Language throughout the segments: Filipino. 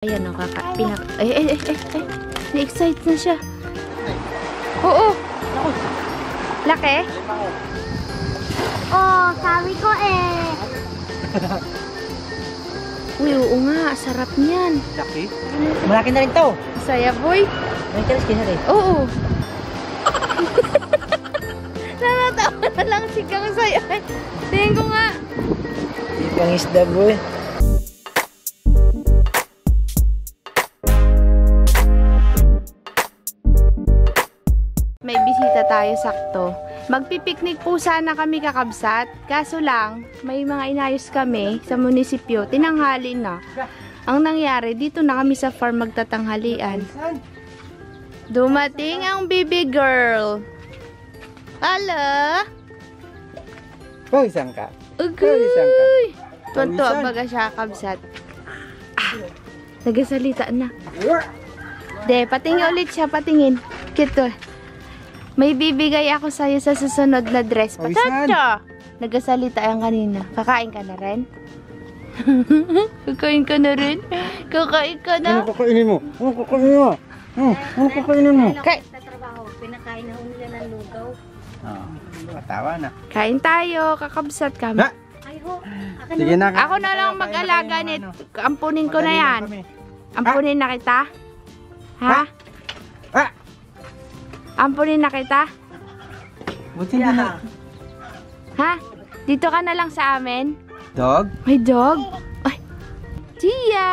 Ayan o, na-excite na siya. Oo. Laki? Oh, sabi ko eh. Uy, oo nga. Sarap niyan. Laki? Malaki na rin to. Saya, boy. May kalas ka na rin. Oo. Nanatawa na lang si Kang Saya. Tingin ko nga. Ibang isda, boy. May bisita tayo sakto. Magpipiknik po sana kami kakabsat. Kaso lang, may mga inayos kami sa munisipyo. Tinanghali na. Ang nangyari, dito na kami sa farm magtatanghalian. Dumating ang baby girl. Hala? Pawisan ka. Ugoy! Tuwan-tuwa baga siya kabsat. Nagasalita na. De, patingin ulit siya, patingin. Kito. May bibigay ako sa'yo sa susunod na dress. Patata! Nagasalita yan kanina. Kakain ka na rin? Kakain ka na rin? Kakain ka na? Ano kakainin mo? Ano kakainin mo? Ano kakainin mo? Tatrabaho, pinakain na nila ng lugaw. Matawa na. Kain tayo, kakabsat kami. Ha? Ay ho, Sige na. Ako na lang mag-alaga nito. Ampunin ko na yan. Ampunin na kita? Ha? Ha? Ampunin na kita? Buti na. Ha? Dito ka na lang sa amin? Dog? May dog? Ay! Tia!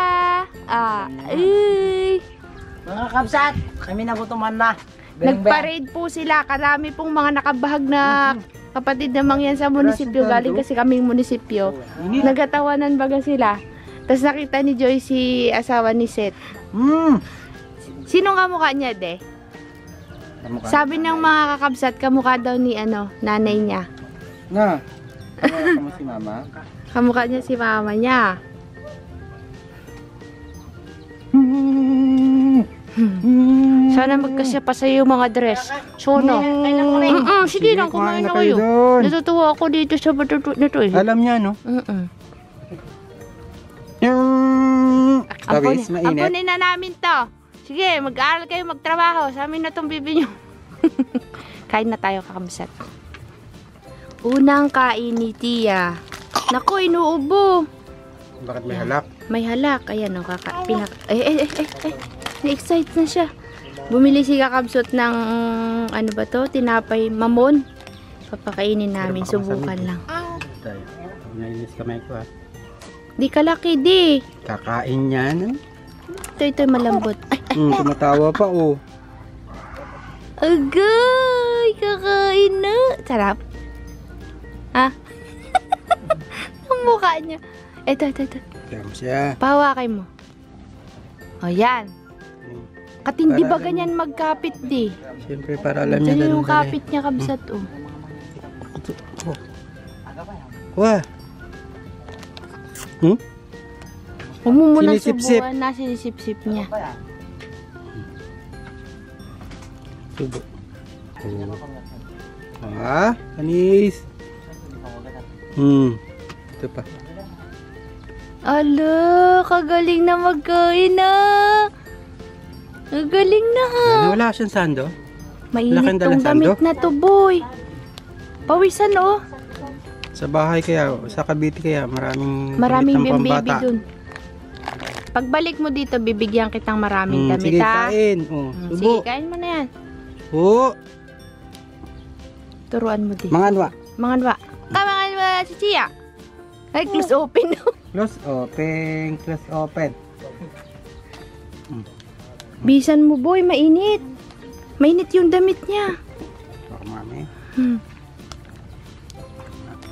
Ay! Mga kabsat, kami nagutuman na. Nagparade po sila. Karami pong mga nakabahag na kapatid namang yan sa munisipyo. Galing kasi kaming munisipyo. Nagatawanan baga sila. Tapos nakita ni Joy si asawa ni Seth. Sino kamukha niya, de? Sabi ng mga kakabsat, kamukha daw ni nanay niya. Na. Kamukha mo si mama? Kamukha niya si mama niya. Sana magkasya pa sa'yo yung mga dress. Sono. Sige lang, kumain na kayo. Natutuwa ako dito sa batutu na to eh. Alam niya, no? Ampunin na namin to. Sige, mag-aaral kayo, magtrabaho. Sa amin na tong bibi nyo. Kain na tayo, kakabsat. Unang kain ni Tia. Naku, inuubo. Bakit may halak? May halak. Ayan o, na-excite na siya. Bumili si kakabsot ng, ano ba to? Tinapay mamon. Papakainin namin, subukan lang. Nainis kamay ko, ha? Di kalaki, di. Kakain yan. Ito malambot. Ay, Tumatawa pa, oh. agay! Kakain na. Sarap. Ha? Ang mukha niya. Ito. Diyan siya. Pahawakay mo. O, yan. Katindi ba ganyan magkapit, di? Siyempre, para alam niya Diyan ganun yung kapit niya, kabsat, oh. Wah. Huwag mo muna Sinisip-sip. subuan na sinisip-sip niya. Subo. Anis. Ito pa. Ala, kagaling na magkain na. Kagaling na ha. Wala siyang sando. Mainit Laking tong dalang damit sando? na to, boy. Pawisan, oh. Sa bahay kaya, sa Cavite kaya, maraming Maraming baby pambata. dun. Pagbalik mo dito, bibigyan kitang maraming damit, sige, ha? kain. Sige, Subo. kain mo na yan. Turuan mo dito. Mga anwa. Mga anwa. Mga anwa, si Chia. Ay, close open. Close open. Close open. Bisan mo, boy. Mainit. Mainit yung damit niya. Baka mami.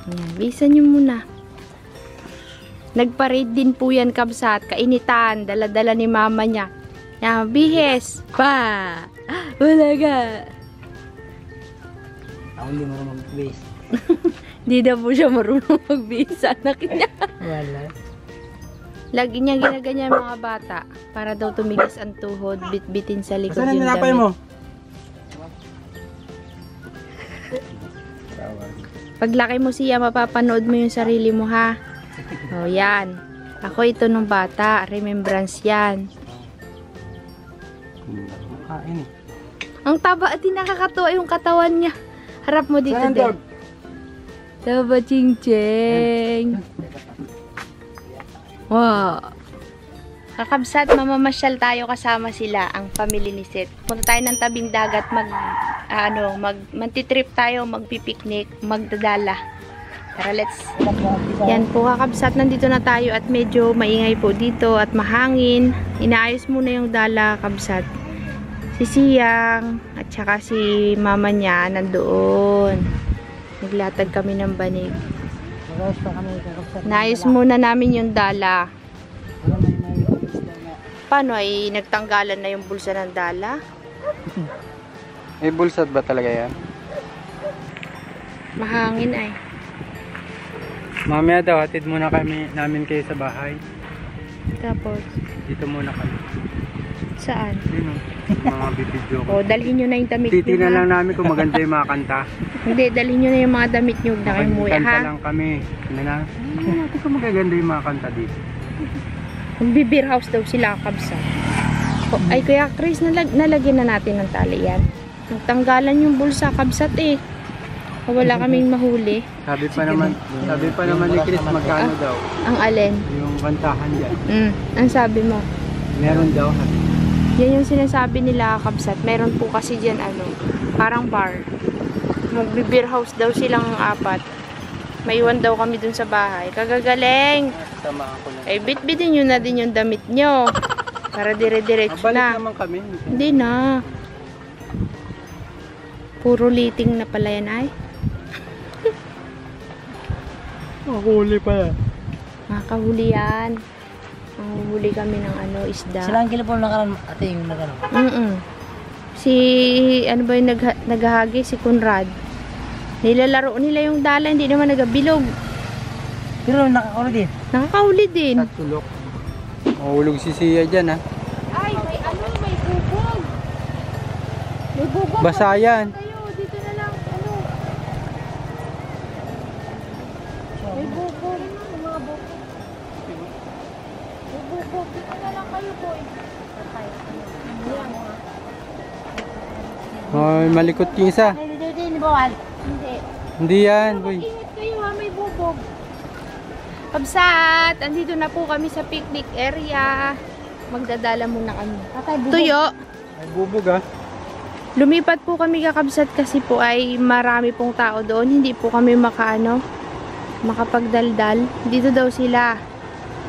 Ayan, bisan nyo muna. Nagparade din po yan, kabsat. Kainitan. Dala-dala ni mama niya. Yan, bihes. Pa! Wala ka. Ako hindi marunong mag-base. Di na po siya marunong mag-bihis sa anak niya. Wala. Lagi niya ginaganyan mga bata. Para daw tumigas ang tuhod. Bit-bitin sa likod Saan yung ang tinapay damit. mo? Paglaki mo siya, mapapanood mo yung sarili mo, ha? O, yan. Ako ito nung bata. Remembrance yan. Kain eh. Ang taba at nakakatuwa yung katawan niya. Harap mo dito din. Taba ching cheng. Wow. Kakabsat, mamamasyal tayo kasama sila, ang family ni Seth. Punta tayo ng tabing dagat, mantitrip tayo, magpipiknik, magdadala. Tara, let's. Yan po, kakabsat, nandito na tayo at medyo maingay po dito at mahangin. Inaayos muna yung dala, kabsat. Si Siyang at saka si mama niya nandoon. Naglatag kami ng banig. Naayos muna namin yung dala. Paano ay nagtanggalan na yung bulsa ng dala? May bulsat ba talaga yan? Mahangin ay. Mamaya daw, hatid muna namin kayo sa bahay. Tapos, Dito muna kami. saan? Yun o, mga bibidyo ko. O, dalhin nyo na yung damit nyo. Titignan ha? lang namin kung maganda yung mga kanta. Hindi, dalhin nyo na yung mga damit nyo. Na kayo muwi, Kanta ha? lang kami. Tignan natin kung magaganda yung mga kanta dito. Kung beer house daw sila kabsa. O, ay, kaya Chris, nalagyan na natin ng tali yan. Nagtanggalan yung bulsa kabsat eh. O, wala kaming mahuli. Sabi pa naman ni Chris magkano daw. Ang alin? Yung kantahan dyan. Ang sabi mo? Meron daw. Yan yung sinasabi nila kabsat. Meron po kasi dyan parang bar. Mag-beer house daw silang 4. May iwan daw kami dun sa bahay. Kagagaling! Sama ako na. Ay, bitbitin nyo na din yung damit nyo. Para dire-diretso Mabalik na. naman kami. Hindi na. Puro liting na pala yan ay. Mahuli pa yan. Makakahuli yan. Manguhuli kami ng isda. Sila ang kilapon nakaran ate yung nagano. Si, ano ba yung naghahagi? Si Conrad. Nilalaro nila yung dala, hindi naman nagabilog. Pero nakakaulo din. Nakakahuli din. At tulok. Mahulog si Sia dyan ha. Ay, may bubog. May bubog. Basa yan. Kayo, dito na lang, May bubog. May mga bubog. May bubog. Dito na lang kayo, boy. Ay, malikot yung isa. Hindi bawal. Hindi. Hindi yan, boy. Ingat kayo ha, may bubog. Kabsat, andito na po kami sa picnic area. Magdadala muna kami. Tuyo. May bubog ha. Lumipat po kami kakabsat kasi po ay marami pong tao doon. Hindi po kami makapagdaldal. Dito daw sila.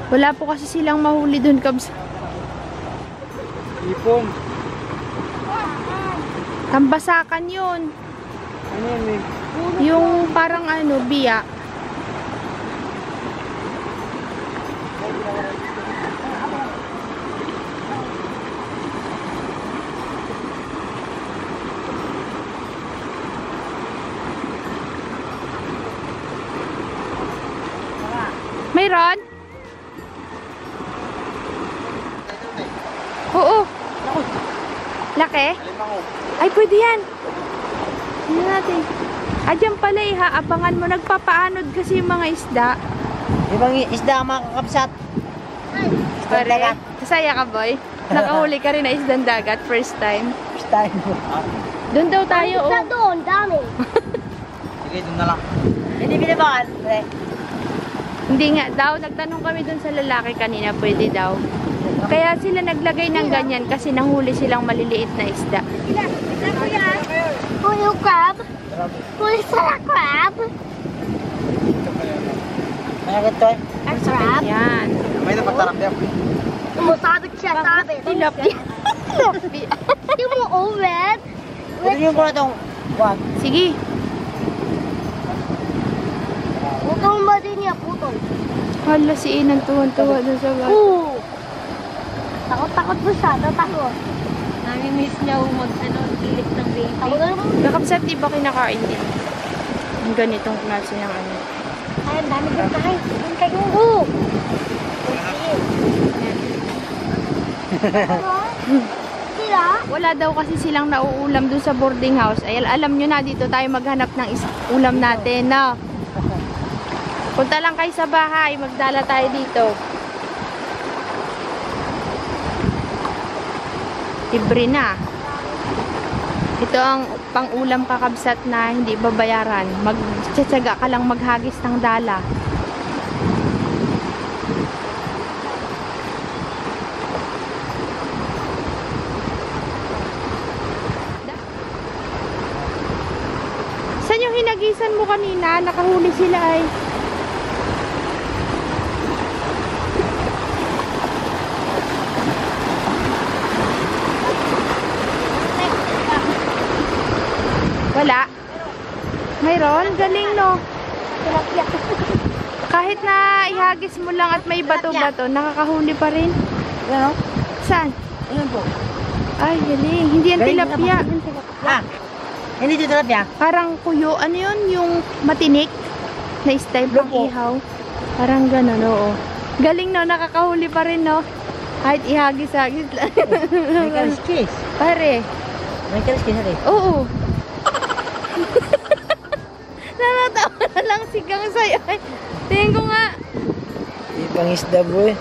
Wala po kasi silang mahuli doon kabsat. Ipon. Tambasakan yun. Ano yan eh? Yung parang biya. Mayroon? Oo. Laki? Ay, pwede yan. Tingnan natin. Diyan pala ha. Abangan mo. Nagpapaanod kasi yung mga isda. Ibang isda ang makakapsat. Pare, masaya ka, boy? Nakahuli ka rin na isdang dagat. First time. First time. Doon daw tayo. Sa doon, dami. Sige, doon na lang. Hindi binabaan. Hindi nga daw. Nagtanong kami doon sa lalaki kanina. Pwede daw. Kaya sila naglagay ng ganyan kasi nanghuli silang maliliit na isda. Puyo crab. Puyo sa crab. Mayagat to eh. Crab. Yan. May napagtarap yan. Masabit siya sabi. Tilapia. Yung mo oven. Pwede yung ko na itong buwan. Sige. Putol ba din niya, putol? Hala si Inan tuwan-tuwa doon sa bahay. Takot-takot mo siya, natakot. Nami-miss niya mag-ilik ng baby. Takot na naman. Nakapsat di ba kinakain din? Ang ganitong klase ng Ay, ang dami din tayo. Ang kayo. Sila? Wala daw kasi silang nauulam doon sa boarding house. Ay, alam nyo na, dito tayo maghanap ng ulam natin, no? Punta lang kayo sa bahay, magdala tayo dito. libre na. Ito ang pang-ulam kakabsat na hindi babayaran. Magtsatsaga ka lang maghagis ng dala. Saan yung hinagisan mo kanina? Nakahuli sila ay. Wala. Mayroon? Galing no. Tilapia. Kahit na ihagis mo lang at may bato-bato, nakakahuli pa rin. Ano? Saan? Ayan po. Ay, galing. Hindi yan Galing tilapia. Ah, hindi dito tilapia. Parang kuyo. Ano yun? Yung matinik na style pang Lupo. ihaw. Parang gano'n, oo. Galing no, nakakahuli pa rin no. Kahit ihagis-hagis lang. May kaliskis. Pare. May kaliskis na rin. Oo. Nanatawa na lang si Gang sa'yo. Tingin ko nga. Ibang isda boy.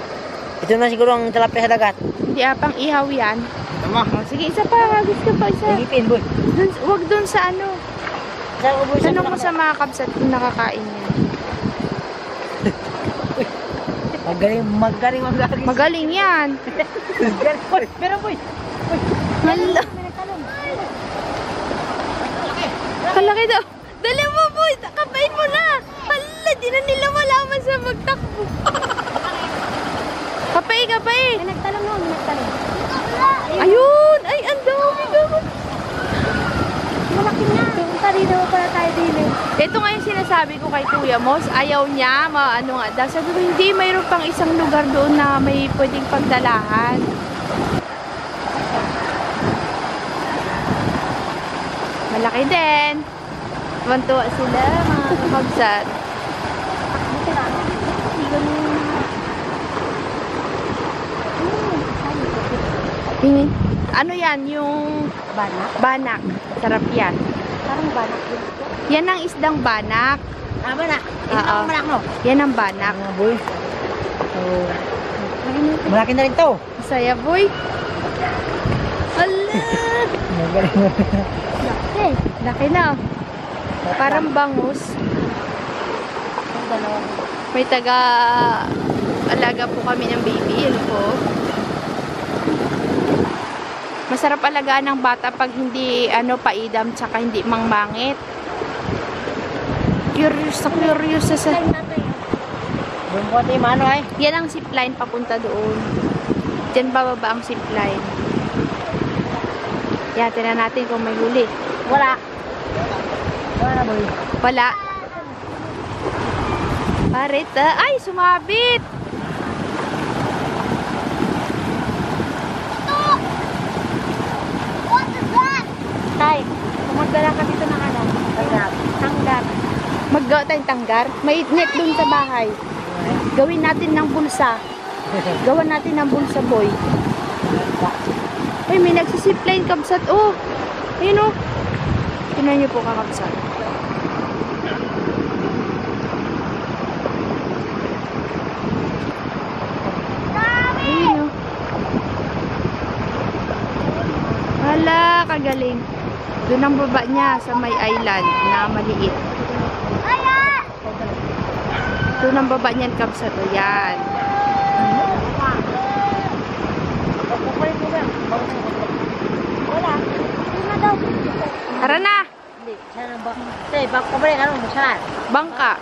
Ito na siguro ang tilapia sa dagat. Hindi pang ihaw yan. Tama. Sige, isa pa. Hagis ka pa, isa. Nagipin boy. Wag dun sa ano. Saan ko boy? Tanong mo sa mga kabsat kung nakakain yan. Magaling. Magaling yan. Boy, pero boy. Hala. Kalaki daw. Dali mo, boy. Kapain mo na. Hala, di na nila malaman sa magtakbo. Kapay. May nagtalong no, may nagtalong. Ayun. Ay, ang dami naman. Malaki na. Punta dito para tayo dito. Ito nga yung sinasabi ko kay Kuya Mos. Ayaw niya, ano nga. Dahil sabi ko, hindi, mayroon pang isang lugar doon na may pwedeng pagdalahan. Malaki din. Tuwan-tuwa sila, mga kabsat. Tingin. Ano yan? Yung Banak. banak. Sarap yan. Parang banak din. Yan ang isdang banak. Ah, ba na? Ito Oo. ang malak no? Yan ang banak. Ano boy? Oh. Malaki na rin to. Masaya, boy. Hala! Magaling mo. Laki. Laki na. Parang bangus. Ang dalawa. May taga-alaga po kami ng baby. Yan po. Masarap alagaan ng bata pag hindi paidam tsaka hindi mangmangit. Curious sa Time natin. Doon po tayo mano ay. Yan ang zipline papunta doon. Diyan bababa ang zipline. Yan, tingnan natin kung may huli. Wala. Wala na boy. Wala. Parit. Ay, sumabit. What is that? Tay, magdala ka dito ng tanggar. Maggawa tayong tanggar. May net dun sa bahay. Gawin natin ng bulsa. Gawan natin ng bulsa, boy. Ay, may nagsisipline kabsat. Oh, ayun oh. Tingnan niyo po kakabsat. Ayun oh. Hala, kagaling. Doon ang baba niya sa may island na maliit. Doon ang baba niyan kabsat. O yan. Wala. Hindi na daw. Tara na. Hindi. Sana ba? Say, baka ba rin ano? Saan? Bangka.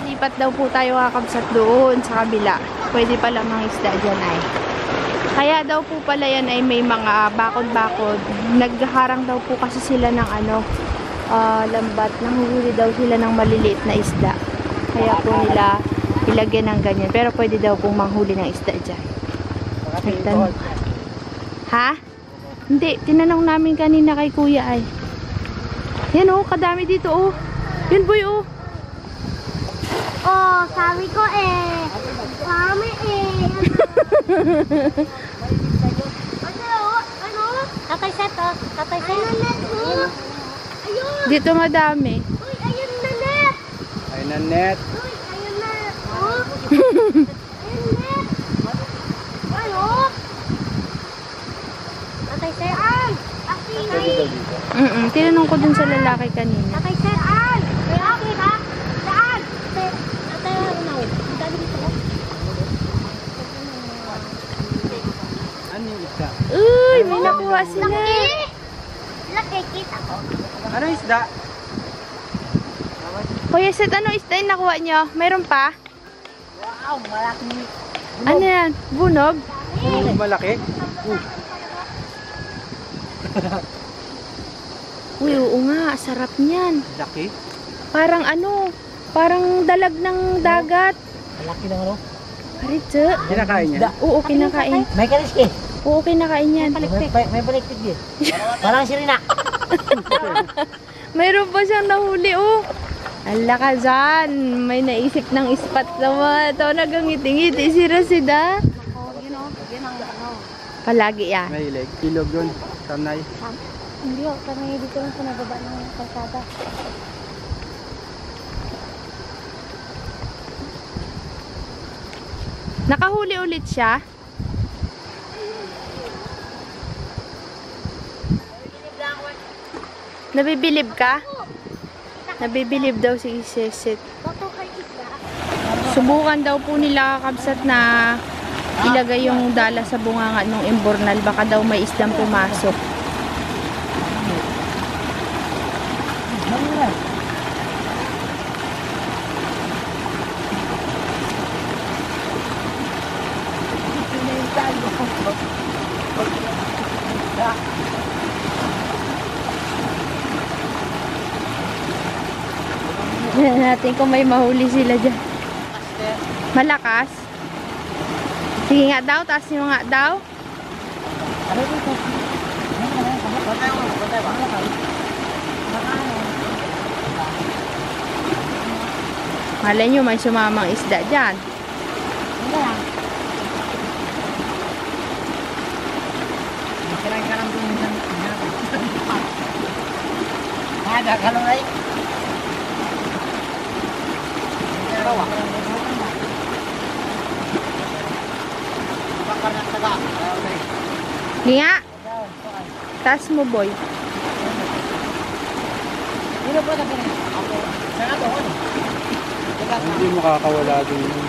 Lipat daw po tayo kakabsat doon sa kabila. Pwede pala mga isda dyan ay. Kaya daw po pala yan ay may mga bakod-bakod. Nagharang daw po kasi sila ng lambat. Nanguhuli daw sila ng maliliit na isda. Kaya po nila ilagyan ng ganyan. Pero pwede daw pong manghuli ng isda dyan. Tignan. Ha? Hindi. Tinanong namin kanina kay kuya ay. Yan oh, kadami dito oh. Yun boy oh. Oh, sabi ko eh. Kami eh. Ano? Tatay set oh. Tatay set. Ayun. Ayun. Dito madami. Uy, ayun na net. Ay na net. Uy, ayun na. Ano? Tatay Sir Al! Tinanong ko dun sa lalaki kanina. Tatay Sir Al! May akin ha? Saan? Tatay Arnaw. Ang dami dito. Ano yung isda? Uy, may nakuha sila. Laki, kita ko. Ano yung isda? Kuya Seth, ano isda yung nakuha nyo? Mayroon pa? Wow, malaki. Ano yan? Bunog? Malaki? Uy, oo nga. Sarap niyan. Laki? Parang ano? Parang dalag ng dagat. Malaki ng ano? Paritse. Kinakain niya? Oo, kinakain. May kaliski. Oo, kinakain yan. May palikpik din. Parang sirina. Mayroon pa siyang nahuli, oh. Ala ka dyan. May naisip ng spot naman. Ito, nagangiti-ngiti si Rasida. Palagi yan. May leg. Ilog yun. Tanay. Hindi ko, kami dito lang sa nababa ng kalsada. Nakahuli ulit siya. Nabibilib ka? Nabibilib daw si Seset. Toto kay isda. Subukan daw po nila kakabsat na ilagay yung dala sa bunganga ng imbornal. Baka daw may isdang pumasok. Tignan natin kung may mahuli sila dyan. Malakas? Sige nga daw, taas nyo nga daw. Malay nyo, may sumamang isda dyan. Ada kalau naik. Sige nga. Taas mo, boy. Hindi makakawala din yun.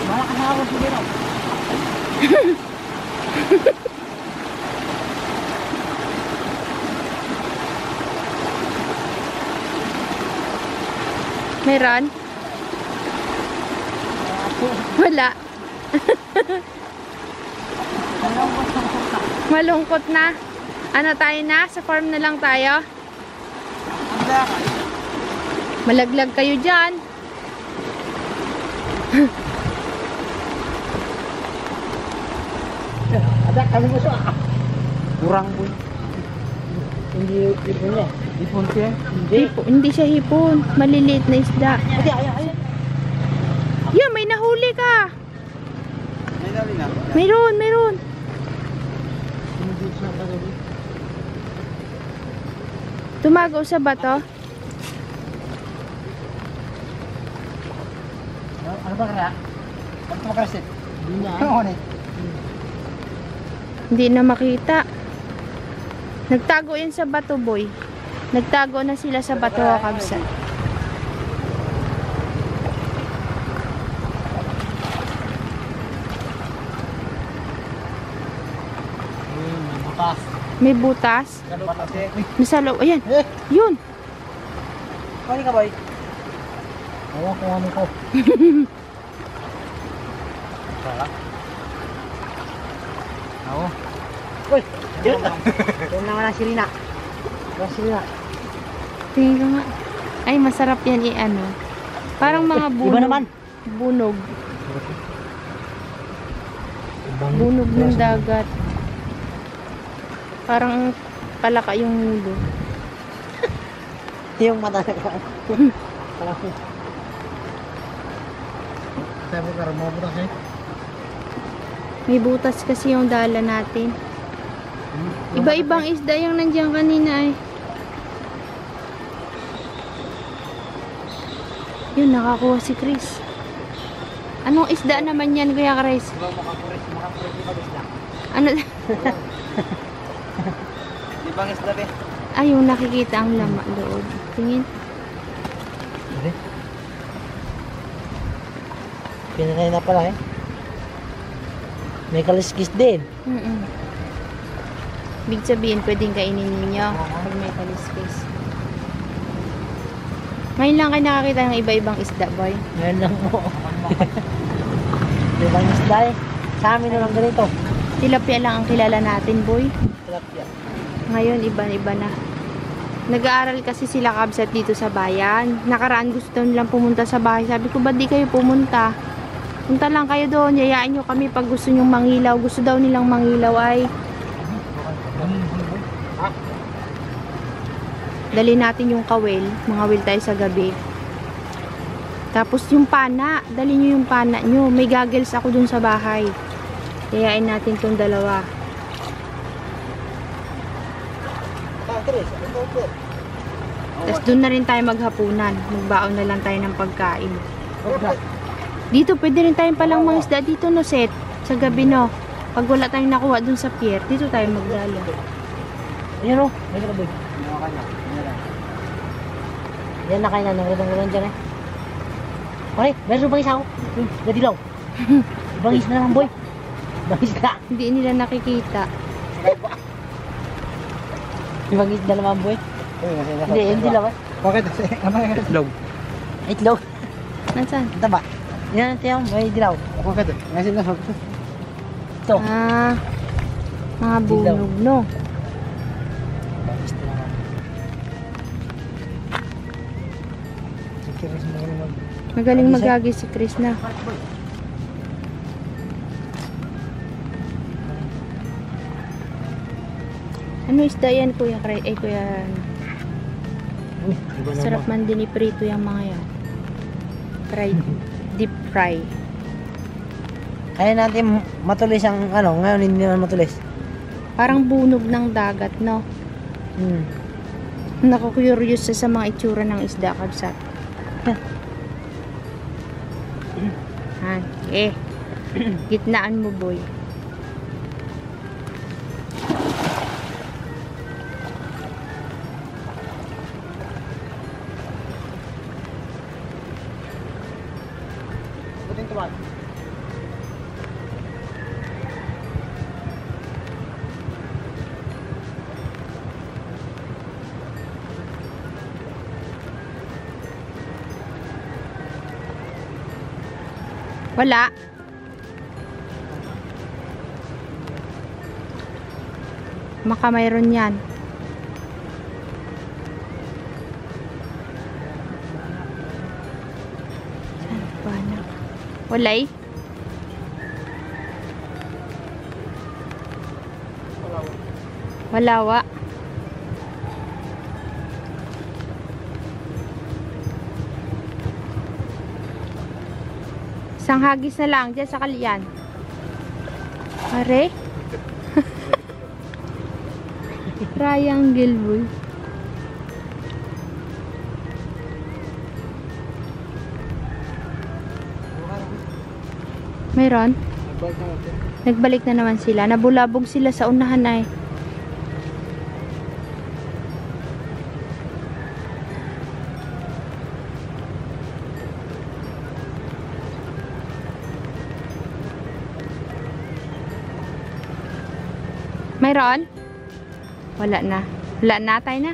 Malakas na ako siguro. Meron? Wala. Malungkot na. Ano tayo na? Sa farm na lang tayo? Malaglag kayo dyan. Ada kami musuh. Kurang po. Hindi ipunnya. Ipon siya. Hindi siya hipon. Maliliit na isda. Ayo. Yeah, may nahuli ka. May dali na. Meron. Tumago sa bato. Ano ba kaya? Ano ba kasi? Hindi na makita. Nagtago yan sa bato, boy. Nagtago na sila sa bato, kabsa. Butas. May butas. May salo. Ayan. Yun. Kani ka boy? Oo, kuha mo ko. Sala. Oo. Uy, yun na wala sirina. Wala sirina. Tingin ko nga. Ay, masarap yan i-ano. Parang mga bunog. Iba naman. Bunog. Bunog ng dagat. Parang palaka yung ulo. Yung mata na ka. Palaki. Sabi ka, mo butas eh. May butas kasi yung dala natin. Iba-ibang isda yung nandiyan kanina eh. Yun, nakakuha si Chris. Anong isda naman yan, Kuya Chris? Makapuris isda. Ano? Ibang isda be. Ay, yung nakikita ang lama loob. Tingin. Pinanay na pala eh. May kaliskis din. Big sabihin, pwedeng kainin ninyo pag may kaliskis. Ngayon lang kayo nakakita ng iba-ibang isda, boy. Ngayon lang mo. Ibang isda eh. Sa amin na lang ganito. Tilapia lang ang kilala natin, boy. Tilapia. Ngayon, iba-iba na. Nag-aaral kasi sila kabsat dito sa bayan. Nakaraan gusto nilang pumunta sa bahay. Sabi ko, ba't di kayo pumunta? Punta lang kayo doon. Yayain nyo kami pag gusto nyong mangilaw. Gusto daw nilang mangilaw ay. Dali natin yung kawel. Mangawil tayo sa gabi. Tapos yung pana. Dali nyo yung pana nyo. May goggles ako dun sa bahay. Yayain natin tong dalawa. Tapos doon na rin tayo maghapunan. Magbaon na lang tayo ng pagkain. Dito, pwede rin tayong palang mga isda dito, no, Seth? Sa gabi, no? Pag wala tayong nakuha dun sa pier, dito tayo magdala. Ayan o. May kalaboy. Yan na kayo na. Nangulong-ulong dyan eh. Okay, meron bang isa ako? Gadilaw. Ibang isda naman, boy. Ibang isda. Hindi nila nakikita. Ibang isda naman, boy. Hindi lang eh. Bakit? Ano yung itlog? Itlog. Nasaan? Ito ba? Yan natin yung may dilaw. Bakit? Ngayon na sabi ko. Ito. Ah, mga bunog, no? Magaling magagi si Chris na. Ano isda yan, Kuya Chris? Eh, Kuya... Sarap man din iprito yung mga yan. Fried. Deep fry. Kaya natin matulis ang ano, ngayon hindi naman matulis. Parang bunog ng dagat, no? Naku-curious sa mga itsura ng isda, kabsat. Han, gitnaan mo, boy. Buting tuwan. Wala. Maka mayroon yan. Saan ba na? Walay? Walawa. Isang hagis na lang dyan sa kalian. Pare? Triangle, boy. Mayroon? Nagbalik na naman sila. Nabulabog sila sa unahan ay. Mayroon? Wala na. Wala na, tayo na.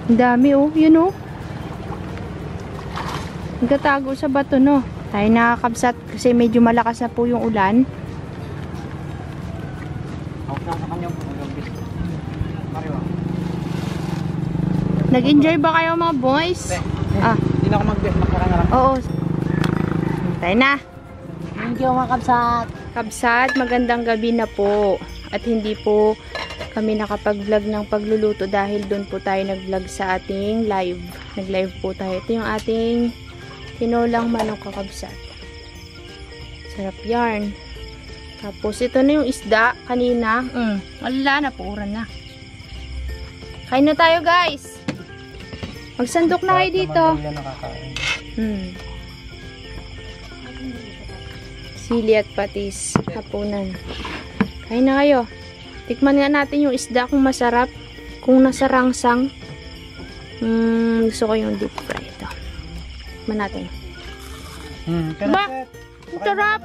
Ang dami, oh. Yun, oh. Nagtatago sa bato, no? Tayo nakakabsat kasi medyo malakas na po yung ulan. Nag-enjoy ba kayo, mga boys? Hindi na ako mag-bet. Makarangarap. Oo. Tayo na. Thank you mga kabsat. Kabsat, magandang gabi na po. At hindi po kami nakapag-vlog ng pagluluto dahil doon po tayo nag-vlog sa ating live. Nag-live po tayo. Ito yung ating tinolang manok kakabsat. Sarap yarn. Tapos ito na yung isda kanina. Wala na, puuran na. Kain na tayo guys. Magsandok na kayo dito. Sili at patis. Hapunan. Kain na kayo. Tikman nga natin yung isda kung masarap. Kung nasa rangsang. Gusto ko yung deep fry ito. Tikman natin. Ba? Ang sarap!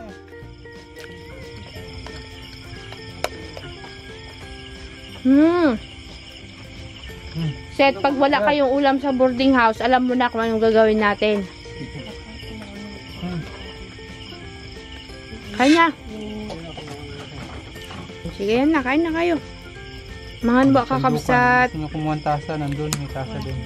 Set, pag wala kayong ulam sa boarding house, alam mo na kung anong gagawin natin. Kain na. Sige yan na, kain na kayo. Mga ba kakabsat? Kung kumuha ang tasa, nandun, may tasa din.